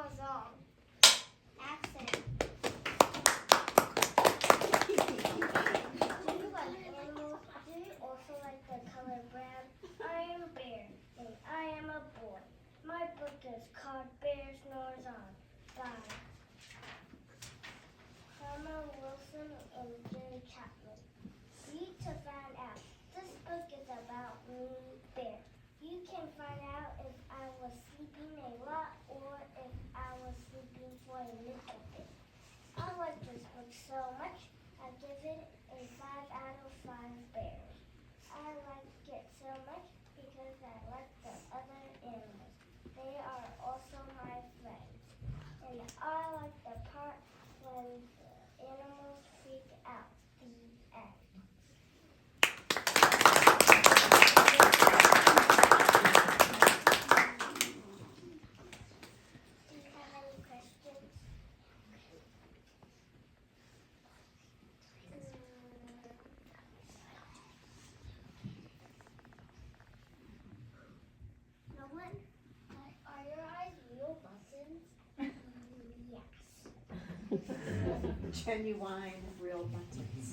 Snores On. Accent. Do you like animals? Do you also like the color brown? I am a bear, and I am a boy. My book is called Bear Snores On by Herman Wilson and Jerry Chapman. Read to find out. This book is about me, Bear. You can find out if I was sleeping a lot or if I was sleeping for a little bit. I like this book so much, I give it a 5 out of 5 bears. I like it so much because I like the other animals. They are also my friends. And I like the part when the animals freak out. The end. Do you have any questions? No one? Are your eyes real buttons? Yes. Genuine, real buttons.